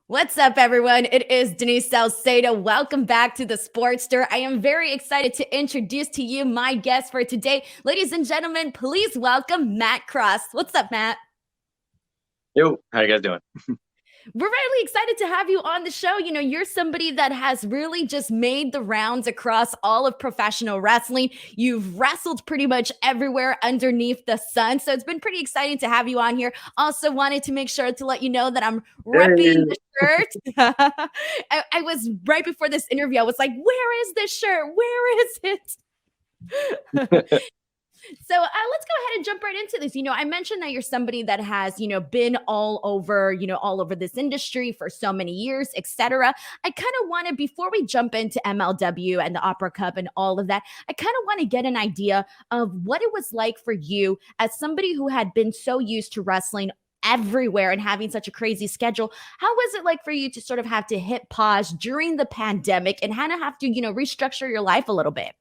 What's up, everyone? It is Denise Salcedo. Welcome back to the Sportster. I am very excited to introduce to you my guest for today. Ladies and gentlemen, please welcome Matt Cross. What's up, Matt? Yo, how you guys doing? We're really excited to have you on the show. You know, you're somebody that has really just made the rounds across all of professional wrestling. You've wrestled pretty much everywhere underneath the sun. So it's been pretty exciting to have you on here. Also, wanted to make sure to let you know that I'm repping Hey. the shirt. I was right before this interview, I was like, where is this shirt? Where is it? So let's go ahead and jump right into this. You know, I mentioned that you're somebody that has, been all over, all over this industry for so many years, etc. I kind of want to, before we jump into MLW and the Opera Cup and all of that, I kind of want to get an idea of what it was like for you as somebody who had been so used to wrestling everywhere and having such a crazy schedule. How was it like for you to sort of have to hit pause during the pandemic and kind of have to, restructure your life a little bit?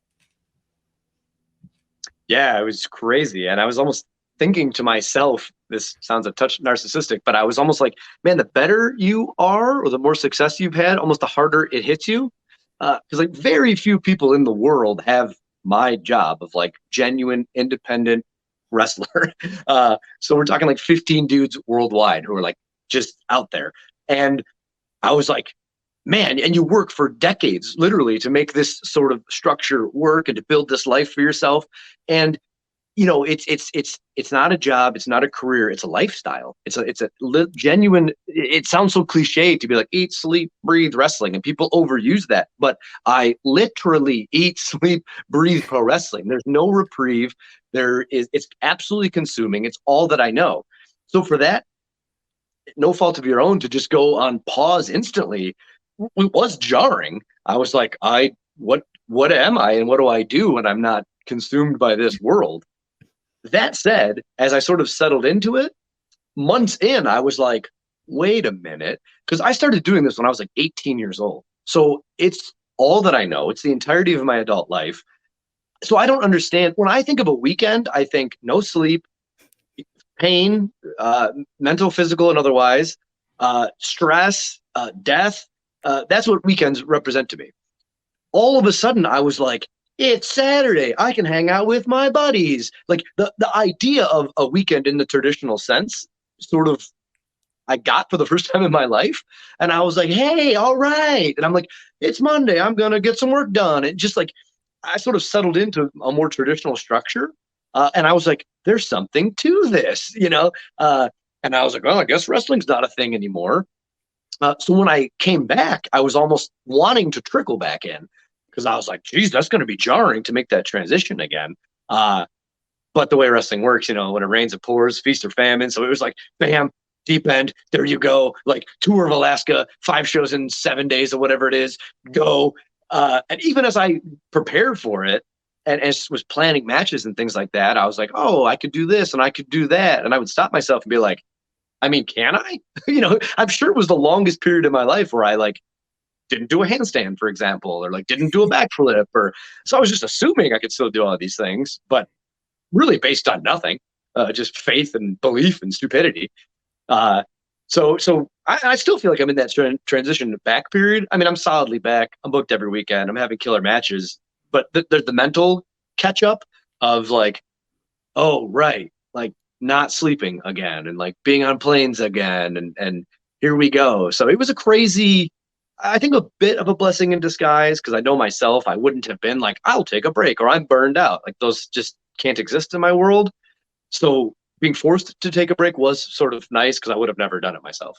Yeah, it was crazy. And I was almost thinking to myself, this sounds a touch narcissistic, but I was almost like, man, the better you are or the more success you've had, almost the harder it hits you. Because like very few people in the world have my job of like genuine independent wrestler. So we're talking like 15 dudes worldwide who are like just out there. And I was like, man, and you work for decades literally to make this sort of structure work and to build this life for yourself. And it's not a job, it's not a career, it's a lifestyle. It's a genuine. It sounds so cliche to be like eat, sleep, breathe wrestling, and people overuse that. But I literally eat, sleep, breathe pro wrestling. There's no reprieve. It's absolutely consuming. It's all that I know. So for that, no fault of your own to just go on pause instantly, it was jarring. I was like, what am I and what do I do when I'm not consumed by this world? That said, as I sort of settled into it, months in, I was like, wait a minute, because I started doing this when I was like 18 years old. So it's all that I know. It's the entirety of my adult life. So I don't understand. When I think of a weekend, I think no sleep, pain, mental, physical, and otherwise, stress, death. That's what weekends represent to me. All of a sudden, I was like, it's Saturday. I can hang out with my buddies. Like the idea of a weekend in the traditional sense, sort of, I got for the first time in my life. And I was like, hey, all right. And I'm like, it's Monday. I'm going to get some work done. And just like, I sort of settled into a more traditional structure. And I was like, there's something to this. And I was like, well, I guess wrestling's not a thing anymore. So when I came back, I was almost wanting to trickle back in because I was like, geez, that's going to be jarring to make that transition again. But the way wrestling works, when it rains, it pours, feast or famine. So it was like, bam, deep end, there you go. Like tour of Alaska, 5 shows in 7 days or whatever it is, go. And even as I prepared for it and as was planning matches and things like that, I was like, oh, I could do this and I could do that. And I would stop myself and be like, I mean, can I? I'm sure it was the longest period of my life where I like didn't do a handstand, for example, or like didn't do a backflip, or so I was just assuming I could still do all these things, but really based on nothing, just faith and belief and stupidity. So I still feel like I'm in that transition back period. I mean, I'm solidly back. I'm booked every weekend. I'm having killer matches, but there's the mental catch up of like, oh right, like not sleeping again and like being on planes again and here we go. So it was a crazy, I think a bit of a blessing in disguise because I know myself, I wouldn't have been like, I'll take a break or I'm burned out. Like those just can't exist in my world. So being forced to take a break was sort of nice because I would have never done it myself.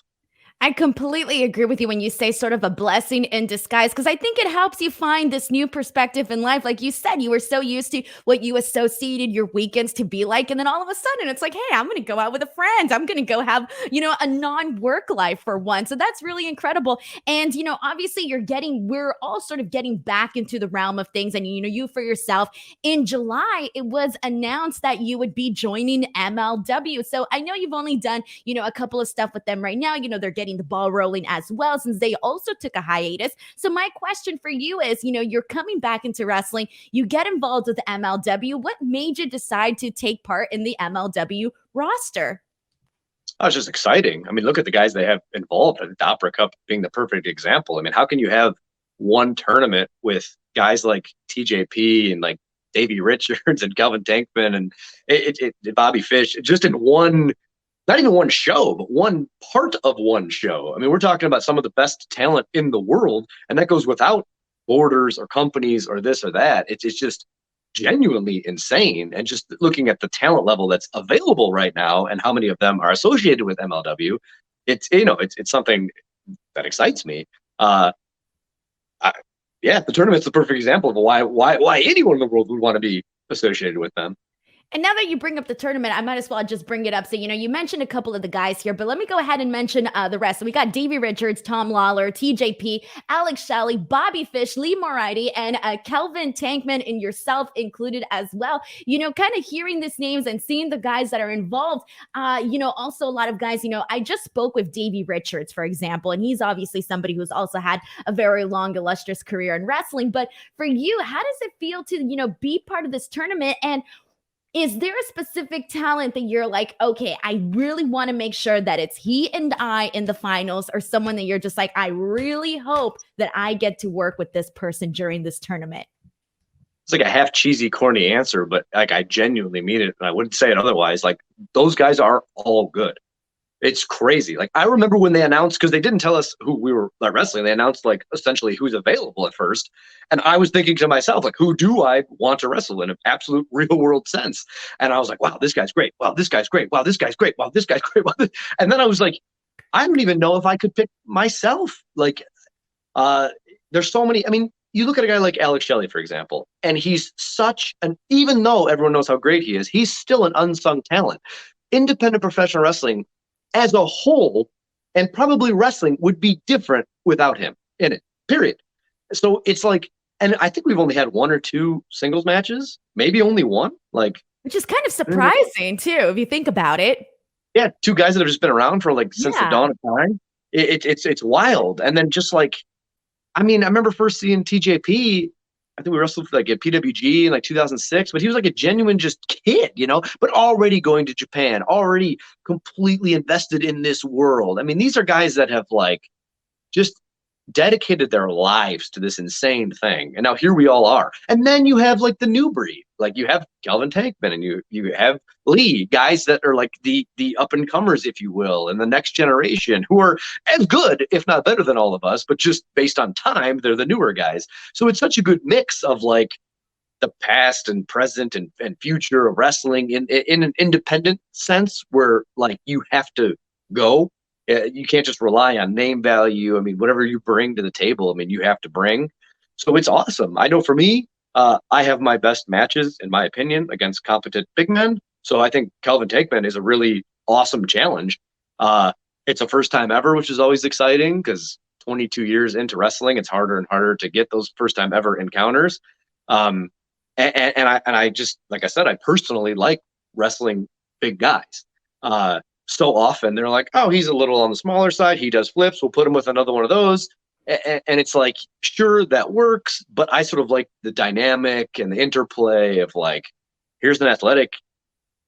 I completely agree with you when you say sort of a blessing in disguise, because I think it helps you find this new perspective in life. Like you said, you were so used to what you associated your weekends to be like. And then all of a sudden it's like, hey, I'm going to go out with a friend. I'm going to go have, a non-work life for once. So that's really incredible. And, obviously we're all sort of getting back into the realm of things. And, you for yourself in July, it was announced that you would be joining MLW. So I know you've only done, a couple of stuff with them right now. They're getting the ball rolling as well since they also took a hiatus. So my question for you is, you're coming back into wrestling, you get involved with the MLW. What made you decide to take part in the MLW roster? Oh, it's just exciting. I mean, look at the guys they have involved. The Opera Cup being the perfect example. I mean, how can you have one tournament with guys like TJP and like Davey Richards and Kelvin Tankman and Bobby Fish just in one, not even one show, but one part of one show. I mean, we're talking about some of the best talent in the world, and that goes without borders or companies or this or that. It's just genuinely insane. And just looking at the talent level that's available right now and how many of them are associated with MLW, it's something that excites me. Uh, I, yeah, the tournament's the perfect example of why anyone in the world would want to be associated with them. And now that you bring up the tournament, I might as well just bring it up. So, you mentioned a couple of the guys here, but let me go ahead and mention the rest. So we got Davey Richards, Tom Lawler, TJP, Alex Shelley, Bobby Fish, Lee Moriarty, and Kelvin Tankman, and yourself included as well. Kind of hearing these names and seeing the guys that are involved, also a lot of guys, I just spoke with Davey Richards, for example, and he's obviously somebody who's also had a very long, illustrious career in wrestling. But for you, how does it feel to, be part of this tournament? And is there a specific talent that you're like, okay, I really want to make sure that it's he and I in the finals, or someone that you're just like, I really hope that I get to work with this person during this tournament? It's like a half cheesy, corny answer, but like I genuinely mean it, and I wouldn't say it otherwise. Like those guys are all good. It's crazy. Like I remember when they announced, because they didn't tell us who we were wrestling. They announced like essentially who's available at first, and I was thinking to myself, like, who do I want to wrestle in an absolute real world sense? And I was like, wow, this guy's great. Wow, this guy's great. Wow, this guy's great. Wow, this guy's great. Wow, and then I was like, I don't even know if I could pick myself. Like, there's so many. I mean, you look at a guy like Alex Shelley, for example, and he's such an, even though everyone knows how great he is, he's still an unsung talent. Independent professional wrestling as a whole, and probably wrestling would be different without him in it, period. So it's like, and I think we've only had one or two singles matches, maybe only one, like, which is kind of surprising too, if you think about it. Yeah, two guys that have just been around for like since the dawn of time. It's wild. And then just like, I mean, I remember first seeing TJP. I think we wrestled for like at PWG in like 2006, but he was like a genuine just kid, but already going to Japan, already completely invested in this world. I mean, these are guys that have like just dedicated their lives to this insane thing. And now here we all are. And then you have like the new breed, like you have Kelvin Tankman and you have Lee, guys that are like the up and comers, if you will, and the next generation who are as good, if not better than all of us, but just based on time, they're the newer guys. So it's such a good mix of like the past and present and future of wrestling in an independent sense where like you have to go. You can't just rely on name value. I mean, whatever you bring to the table, I mean, you have to bring. So it's awesome. I know for me, I have my best matches, in my opinion, against competent big men. So I think Kelvin Tankman is a really awesome challenge. It's a first time ever, which is always exciting because 22 years into wrestling, it's harder and harder to get those first time ever encounters. And I just, like I said, I personally like wrestling big guys. So often they're like, oh, he's a little on the smaller side. He does flips. We'll put him with another one of those. And it's like, sure, that works. But I sort of like the dynamic and the interplay of like, here's an athletic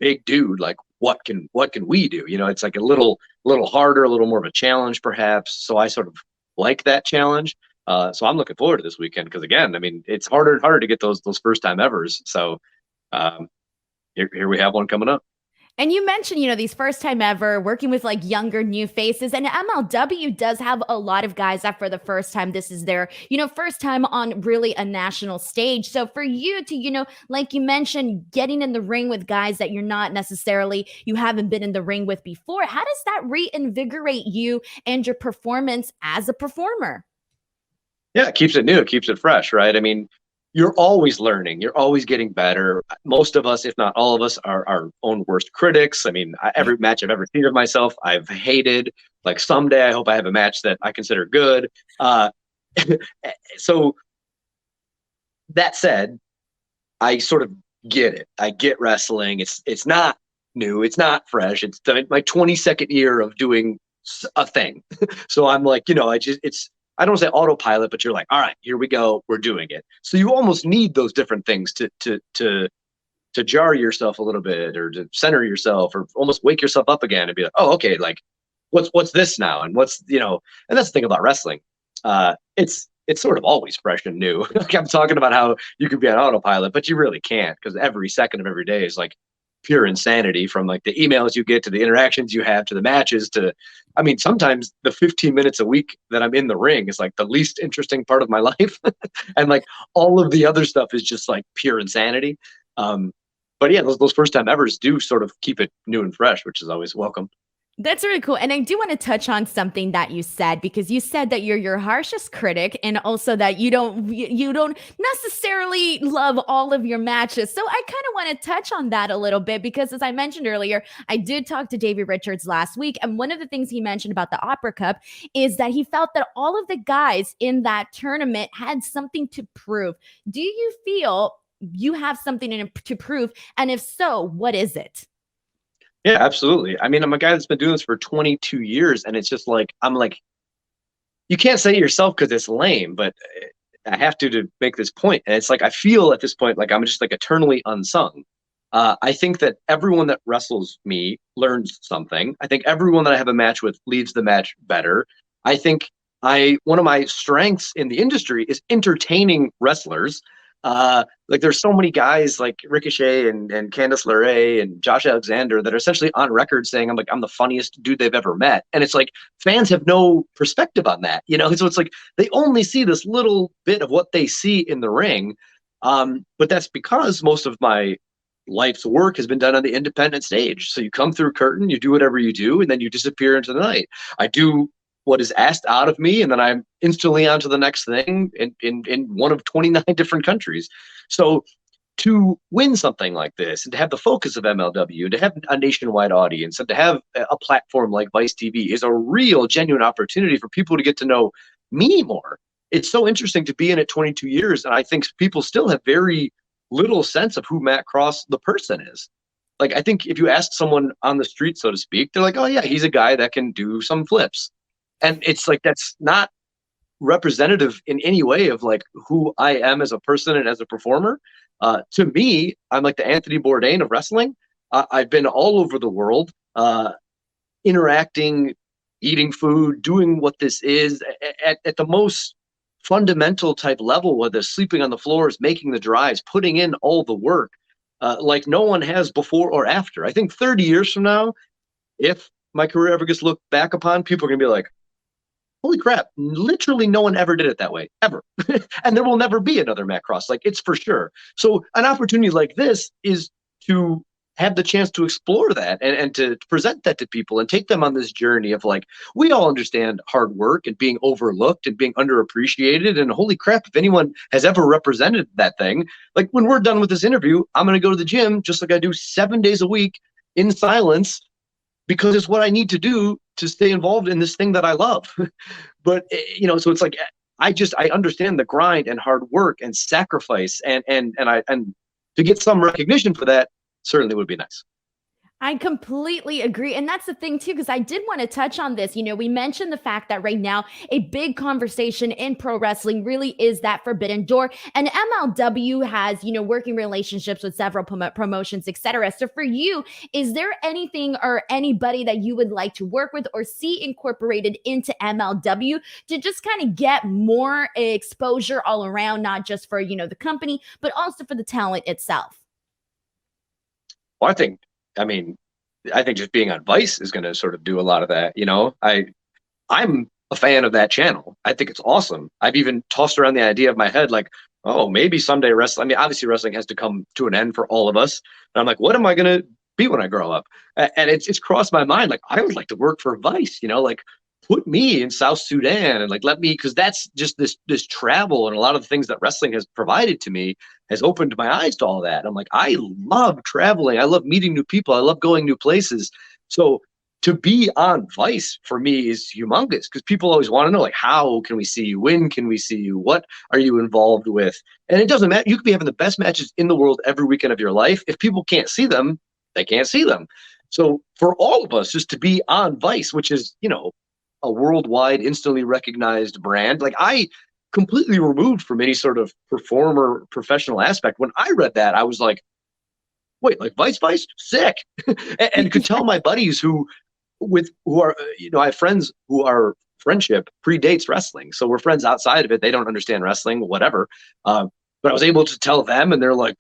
big dude. Like, what can we do? It's like a little harder, a little more of a challenge, perhaps. So I sort of like that challenge. So I'm looking forward to this weekend because, again, I mean, it's harder and harder to get those first time evers. So here we have one coming up. And you mentioned, these first time ever working with like younger new faces, and MLW does have a lot of guys that for the first time, this is their, first time on really a national stage. So for you to, like you mentioned, getting in the ring with guys that you haven't been in the ring with before, how does that reinvigorate you and your performance as a performer? Yeah, it keeps it new. It keeps it fresh, right? I mean, you're always learning. You're always getting better. Most of us, if not all of us, are our own worst critics. I mean, every match I've ever seen of myself, I've hated. Like someday, I hope I have a match that I consider good. So that said, I sort of get it. I get wrestling. It's not new. It's not fresh. It's my 22nd year of doing a thing. So I'm like, I don't say autopilot, but you're like, all right, here we go. We're doing it. So you almost need those different things to to jar yourself a little bit or to center yourself or almost wake yourself up again and be like, oh, okay, like what's this now? And what's, and that's the thing about wrestling. It's sort of always fresh and new. Like I'm talking about how you could be on autopilot, but you really can't because every second of every day is like pure insanity from like the emails you get to the interactions you have to the matches to, I mean, sometimes the 15 minutes a week that I'm in the ring is like the least interesting part of my life. And like all of the other stuff is just like pure insanity. Um, but yeah, those first time evers do sort of keep it new and fresh, which is always welcome. That's really cool. And I do want to touch on something that you said, because you said that you're your harshest critic, and also that you don't necessarily love all of your matches. So I kind of want to touch on that a little bit, because as I mentioned earlier, I did talk to Davey Richards last week, and one of the things he mentioned about the Opera Cup is that he felt that all of the guys in that tournament had something to prove. Do you feel you have something to prove? And if so, what is it? Yeah, absolutely. I mean, I'm a guy that's been doing this for 22 years, and it's just like I'm like, you can't say it yourself because it's lame, but I have to make this point. And it's like I feel at this point like I'm just like eternally unsung. I think that everyone that wrestles me learns something. I think everyone that I have a match with leaves the match better. I think I one of my strengths in the industry is entertaining wrestlers. Like there's so many guys like Ricochet and Candice LeRae and Josh Alexander that are essentially on record saying I'm the funniest dude they've ever met. And it's like fans have no perspective on that, So it's like they only see this little bit of what they see in the ring. But that's because most of my life's work has been done on the independent stage. So you come through curtain, you do whatever you do, and then you disappear into the night. I do what is asked out of me, and then I'm instantly on to the next thing in one of 29 different countries. So to win something like this and to have the focus of MLW, to have a nationwide audience and to have a platform like Vice TV is a real genuine opportunity for people to get to know me more. It's so interesting to be in it 22 years. And I think people still have very little sense of who Matt Cross, the person, is. Like, I think if you ask someone on the street, so to speak, they're like, oh yeah, he's a guy that can do some flips. And it's like, that's not representative in any way of like who I am as a person and as a performer. To me, I'm like the Anthony Bourdain of wrestling. I've been all over the world, interacting, eating food, doing what this is at the most fundamental type level, whether sleeping on the floors, making the drives, putting in all the work, like no one has before or after. I think 30 years from now, if my career ever gets looked back upon, people are going to be like, holy crap, literally no one ever did it that way, ever. And there will never be another Matt Cross, like it's for sure. So an opportunity like this is to have the chance to explore that and to present that to people and take them on this journey of like, we all understand hard work and being overlooked and being underappreciated. And holy crap, if anyone has ever represented that thing, like when we're done with this interview, I'm going to go to the gym just like I do 7 days a week in silence, because it's what I need to do to stay involved in this thing that I love. But so it's like I understand the grind and hard work and sacrifice and to get some recognition for that certainly would be nice. I completely agree. And that's the thing, too, because I did want to touch on this. We mentioned the fact that right now, a big conversation in pro wrestling really is that forbidden door. And MLW has, working relationships with several promotions, etc. So for you, is there anything or anybody that you would like to work with or see incorporated into MLW to just kind of get more exposure all around, not just for, the company, but also for the talent itself? Well, I think just being on Vice is going to sort of do a lot of that. I'm a fan of that channel. I think it's awesome. I've even tossed around the idea of my head, like, oh, maybe someday wrestling. I mean, obviously wrestling has to come to an end for all of us. And I'm like, what am I going to be when I grow up? And it's crossed my mind. Like, I would like to work for Vice, like put me in South Sudan and like let me, because that's just this travel and a lot of the things that wrestling has provided to me has opened my eyes to all that. I'm like, I love traveling. I love meeting new people. I love going new places. So to be on Vice for me is humongous because people always want to know, like, how can we see you? When can we see you? What are you involved with? And it doesn't matter. You could be having the best matches in the world every weekend of your life. If people can't see them, they can't see them. So for all of us just to be on Vice, which is, a worldwide, instantly recognized brand. Like I completely removed from any sort of performer professional aspect. When I read that, I was like, wait, like Vice, sick, and could tell my buddies who are I have friends who are friendship predates wrestling, so we're friends outside of it. They don't understand wrestling, whatever. But I was able to tell them, and they're like,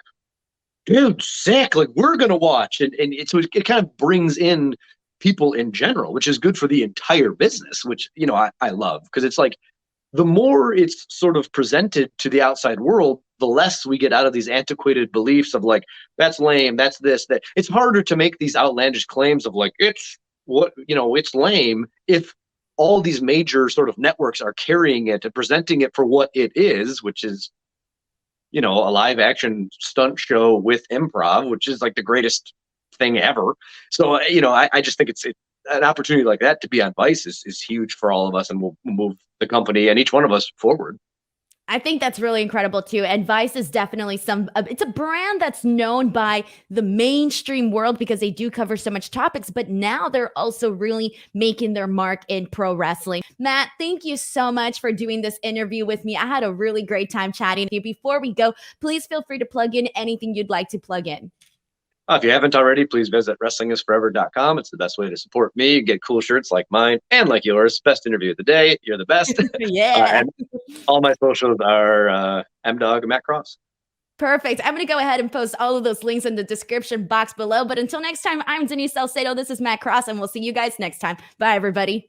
dude, sick, like we're gonna watch. And it kind of brings in people in general, which is good for the entire business, which I love, because it's like the more it's sort of presented to the outside world, the less we get out of these antiquated beliefs of like, that's lame, that's this, that. It's harder to make these outlandish claims of like, it's lame, if all these major sort of networks are carrying it and presenting it for what it is, which is a live action stunt show with improv, which is like the greatest thing ever. So I just think it's an opportunity like that to be on Vice is huge for all of us, and will move the company and each one of us forward. I think that's really incredible too. And Vice is definitely it's a brand that's known by the mainstream world because they do cover so much topics, but now they're also really making their mark in pro wrestling. Matt, thank you so much for doing this interview with me. I had a really great time chatting with you. Before we go, please feel free to plug in anything you'd like to plug in. If you haven't already, please visit wrestlingisforever.com. It's the best way to support me. You get cool shirts like mine and like yours. Best interview of the day. You're the best. Yeah. And all my socials are mdog and Matt Cross. Perfect. I'm going to go ahead and post all of those links in the description box below. But until next time, I'm Denise Salcedo. This is Matt Cross, and we'll see you guys next time. Bye, everybody.